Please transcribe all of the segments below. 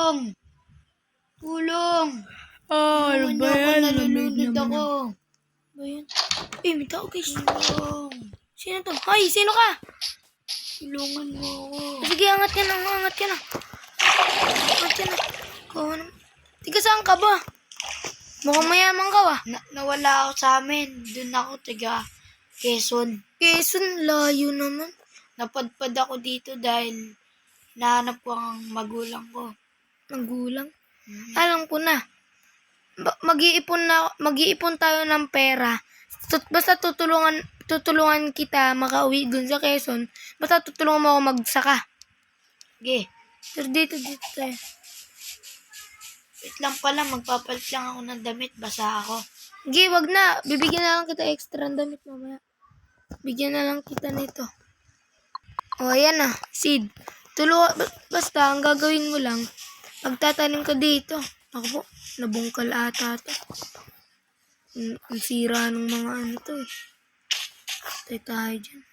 Tulong! Tulong! Ano Tulungan ba niyo ako, yan? nalulunod ako. Ba yan? May tao guys. Tulong! Sino to? Hoy, sino ka? Tulungan mo ako. Sige, angat ka na. Angat ka na. Tiga saan ka ba? Mukhang mayaman ka ba? Nawala ako sa amin. Doon ako, taga Quezon. Quezon, layo naman. Napadpad ako dito dahil nahanap ko ang magulang ko. Magulang? Alam ko na. Mag-iipon tayo ng pera. Basta tutulungan kita makauwi dun sa Quezon. Basta tutulungan mo ako magsaka. Sige. Pero dito tayo. Wait lang pala, magpapalit lang ako ng damit. Basa ako. Sige, wag na. Bibigyan na lang kita extra ng damit mamaya. Bigyan na lang kita nito. O, ayan na. Seed. Basta, ang gagawin mo lang, magtatanim ka dito. Ako po, nabungkal ata ito. Ang sira ng mga ano to eh. Tayo dyan.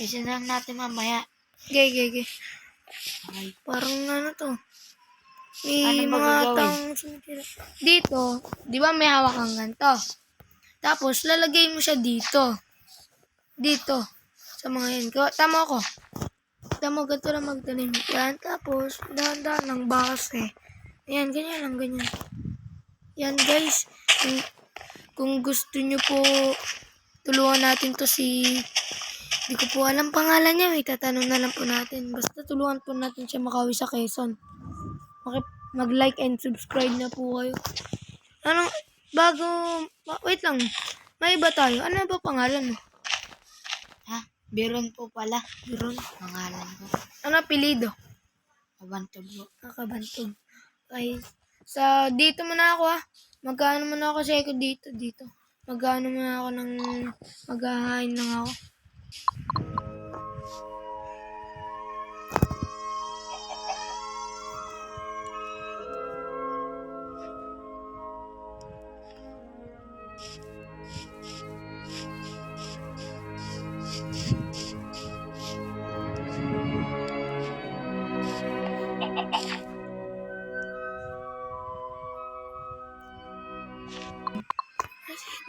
Isa lang natin mamaya. Gay. Okay. Parang ano to. May Ano ba mga gagawin? taong sumitira. Dito, di ba may hawak kang ganito? Tapos, lalagay mo siya dito. Dito. Sa mga yan. Tama ako. Tama, ganito lang magtanim. Yan, tapos, dahan-dahan lang bakas eh. Ayan, ganyan lang, ganyan. Yan guys, kung gusto nyo po, tulungan natin to si, di ko po alam pangalan niya, may tatanong na lang po natin. Basta tulungan po natin siya makauwi sa Quezon. Mag-like and subscribe na po kayo. Wait lang, may iba tayo. Ano ba pangalan mo? Ha? Biron po pala. Biron. Pangalan ko. Ano apelido? Kabantog po. Kabantog. Okay. Dito muna ako Magkano muna ako sa dito. Magkano muna ako maghahain lang ako.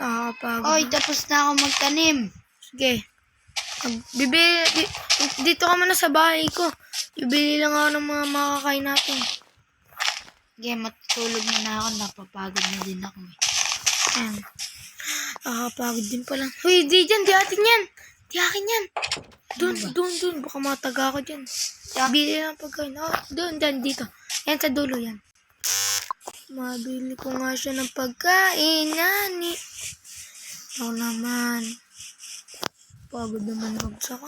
Nakakapagod. Oy, tapos na ako magtanim. Sige. Dito ka muna sa bahay ko. Bibili lang ako ng mga makakain natin. Sige, matutulog na ako. Napapagod na din ako eh. Ayan. Nakakapagod din pala. Uy, di dyan. Di atin yan. Di akin yan. Doon. Baka mataga ako dyan. Bili lang pagkain. Doon, dito. Yan sa dulo yan. Mabili ko nga siya ng pagkain. Nani. Ako naman. Pagod naman magsaka.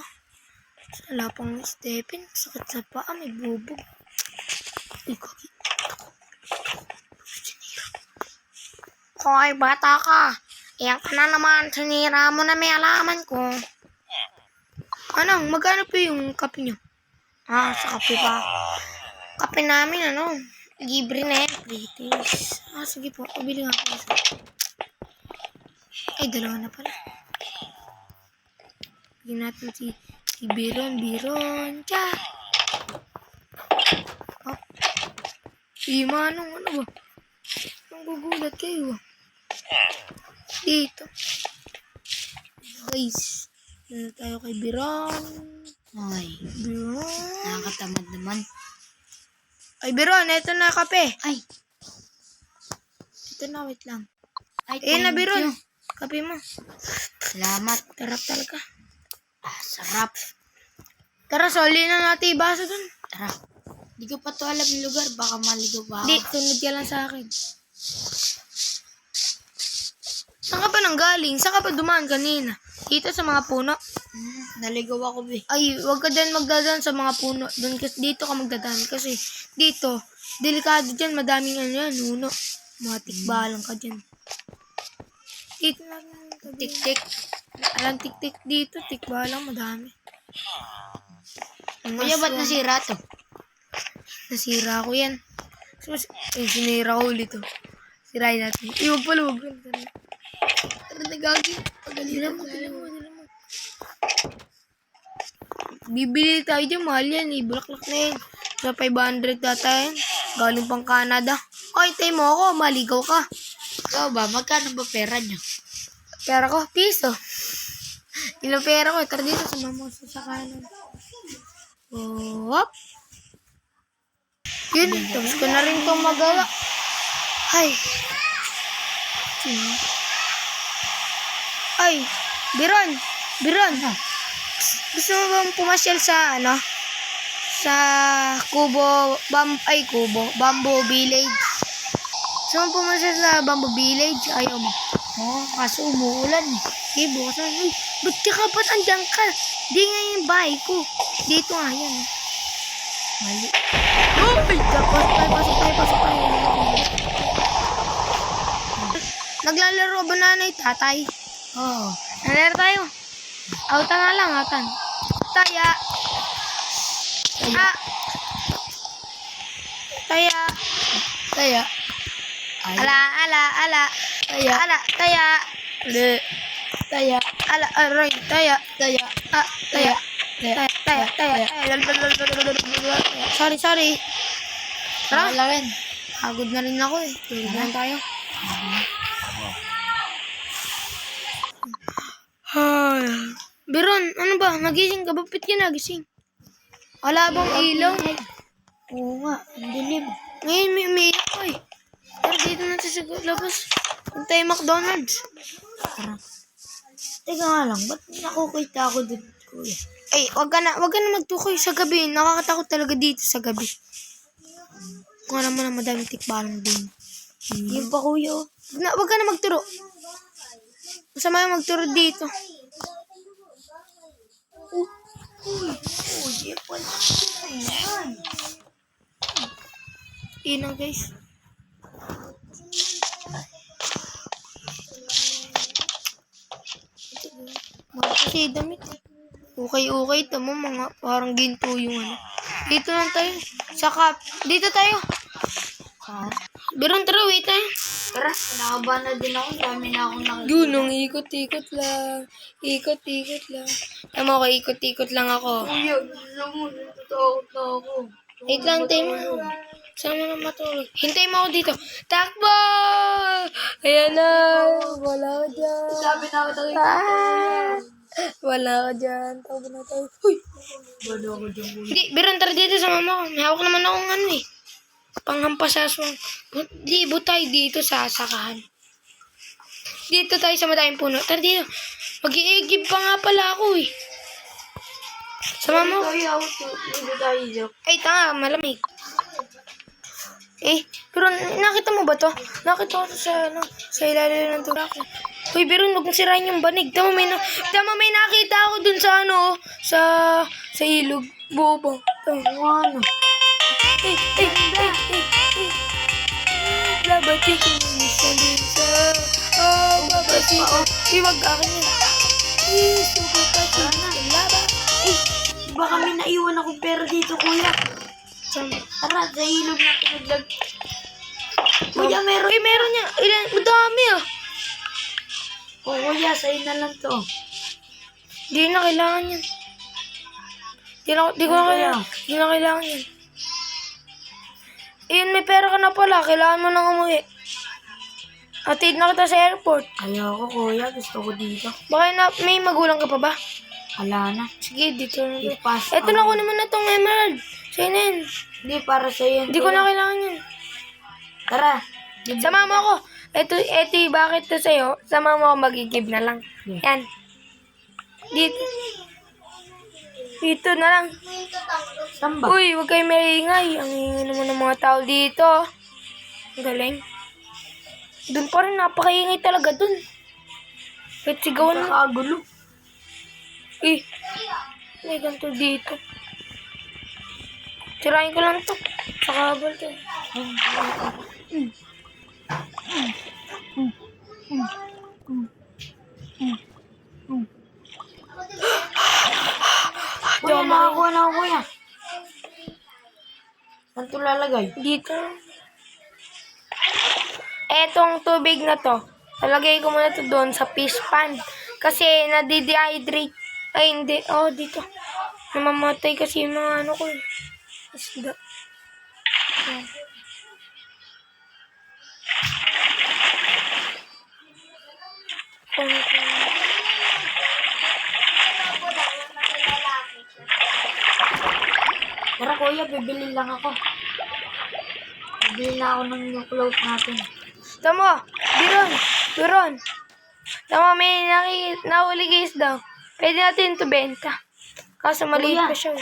Wala pang stepin. Sakit sa paa. May bubog. Hoy, bata ka. Iyan ka na naman. Sinira mo na may alaman ko. Anong, magkano po yung kape nyo? Sa kape pa. Kape namin, libre na yan. British. Sige po. Pabili nga po isa. Ay, dalawa na pala. Bigyan natin si Biron. Tsa! Manong, ano ba? Ang gugulat kayo. Dito. Guys. Dito tayo kay Biron. Ay, Biron. nakakatamad naman. Ay, Biron, eto na kape. Ay. Ito na, wait lang. Ay, Na, thank Biron. you. Kape mo. Salamat. Tarap talaga. Sarap. Tara, soli na natin ibasa dun. Tara. Di ko pa to alam yung lugar. Baka maligaw pa ako. Di, tunod ka lang sa akin. Saan ka ba nanggaling? Saan ka ba dumaan kanina? Dito sa mga puno? Naligaw ako Ay, wag ka dyan magdadaan sa mga puno. Dito ka magdadaan kasi dito, delikado dyan. Madaming nuno. Mga tikbalang ka dyan. Dito lang. Tik-tik. Alang tik-tik dito. Tikbalang madami. Kuya, ba't nasira to? Nasira ko yan. Sinira ko ulit to. Sirain natin. Iwag pala, wag pala. Tara, nagagi. Dila mo. Bibili tayo dyan, mahal yan eh. Bulaklak na yan. Sa 500 data yan. Galing pang Canada. Oy, tayo mo ako. Maligaw ka. Ikaw ba? Magkano ba pera niyo? Pera ko, piso. Ilang pera ko. Tara dito sa mama sa kanan. Hop. Yun, tapos ko na rin itong magawa. Ay. Ay, Biron. Biron. Gusto mo bang pumasyal sa sa Bamboo Village? Gusto mo pumasyal sa Bamboo Village? Ayaw mo. Oo, kaso umuulan eh. Eh, bukas na. Uy, ba't andyan ka? Di nga yung bahay ko. Dito nga yan. Mali. Uy! Pasok tayo. Naglalaro ba nanay, tatay? Oo. Nalaro tayo. Autan na lang, autan. Taya. Taya. Kaya. Ay. Ala. Taya. Ala, taya. Le. Taya. Ala, aray, taya. Taya. Taya. Taya. Sorry. Tara. Wala rin. Pagod na rin ako eh. Tulog na tayo. Biron, ano ba? Nagising ka? Ba't ka nagising? Wala bang ilaw? Oo nga, ang dilim. Ngayon may umiiyak ko eh. Tara dito na sa labas. Huwag tayo McDonald's. Tara. Teka nga lang, ba't nakukita ako dun, kuya? Ay, wag ka na magtukoy sa gabi. Nakakatakot talaga dito sa gabi. Kung alam mo na madami tikbalang din. Yung pa, kuya. Oh. Wag ka na magturo. Masama yung magturo dito. Uy, pala. Ayan. Ina guys. Kasi damit. Okay. Tamo mga parang ginto yung ano. Dito lang tayo. Dito tayo. Ha? Biron tara, wait tayo. Tara, nakaba na din ako. Dami na akong nakikita. Yun, ang ikot-ikot lang. Ikot-ikot lang. Tama ko, ikot-ikot lang ako. Kuya, gusto mo, natatakot na ako. Wait lang, tayo mo. Saan mo na matulog? Hintay mo ako dito. Takbo! Ayan na. Wala ka dyan. Sabi na ako tayo. Wala ka dyan. Takbo na tayo. Huy! Bado ako dyan, kuya. Hindi, Biron, tara dito sa mama ko. May hawak naman akong ano eh. Panghampas sa aswang. Libo tayo dito sa sakahan. Dito tayo sa madaming puno. Tara dito. Mag-iigib pa nga pala ako eh. Sama mo. Tayo, hindi tayo dyan. Ay, tanga, malamig. Pero nakita mo ba to? Nakita ko to sa ilalim ng tulak. Uy, pero huwag mong sirain yung banig. Tama, may nakita ako dun sa sa ilog. Bobo. Ano? Labati ko sa lisa. Babati ko. Iwag akin yun. Suko pa sana. Laba. Diba kami naiwan akong pera dito, kuya? Tara, sa ilog natin naglag. Kuya, meron. Meron niya. Madami ah. O, kuya, sa'yo na lang to. Di na kailangan yan. Di ko na kailangan yan. May pera ka na pala. Kailangan mo nang umuwi. Atid na kita sa airport. Ayoko, kuya. Gusto ko dito. Baka may magulang ka pa ba? Wala na. Sige, dito na. Ipas. Eto na, kunin mo na tong emerald. Sa'yo na yan. Hindi, para sa'yo. Hindi ko na kailangan yan. Tara. Sama mo ako. Eto, bakit to sa'yo? Sama mo ako, magigib na lang. Yeah. Yan. Dito na lang. Saan ba? Uy, huwag kayo maingay. Ang ingay naman ng mga tao dito. Ang galing. Doon pa rin, napakaingay talaga doon. Kahit sigawan mo. Nakagulo. May ganito dito. Sirain ko lang to. Sa kabal to. Kuya, nakakuha na ako, kuya. Saan ito lalagay? Dito. Etong tubig na to, lalagay ko muna to doon sa fish pond. Kasi nadidehydrate. Ay, hindi. Oh, dito. Namamatay kasi yung mga ano ko. Isda. Tara kuya, bibili lang ako. Bibili na ako ng new clothes natin. Tama, Biron. Tama, may nahuli guys daw. Pwede natin ito benta. Kaso maliit Kuya. pa siya.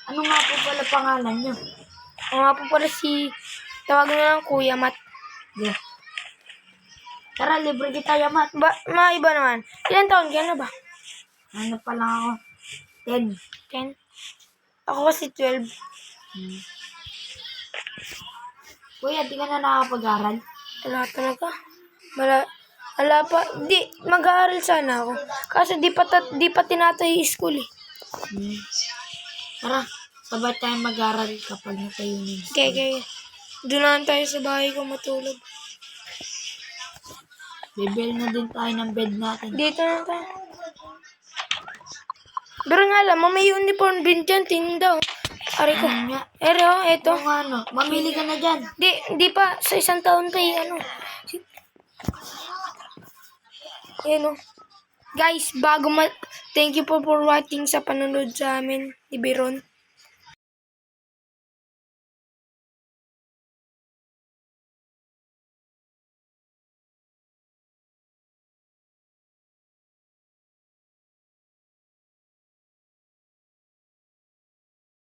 Ano nga po pala pangalan niyo? Ang nga po pala si, tawag na lang Kuya Mat. Yeah. Tara, libre kita, Yamat. Iba naman. Ilan taon ka na ba? Ano pa lang ako? 10. 10? Ako kasi 12. Kuya, di ka na nakapag-aral? Wala talaga. Wala pa. Di, mag-aaral sana ako. Kasi di pa tinatay yung school eh. Tara, sabay tayo mag-aral kapag natayo na. Okay. Doon na lang tayo sa bahay ko matulog. Bibili na din tayo ng bed natin. Dito na tayo. Pero nga alam mo, may uniform din dyan. Tingin daw. Ari ko. Ano nga? Eto. Kung ano, mamili ka na dyan. Di pa. Sa isang taon pa eh. Guys, thank you for watching sa panonood sa amin ni Biron.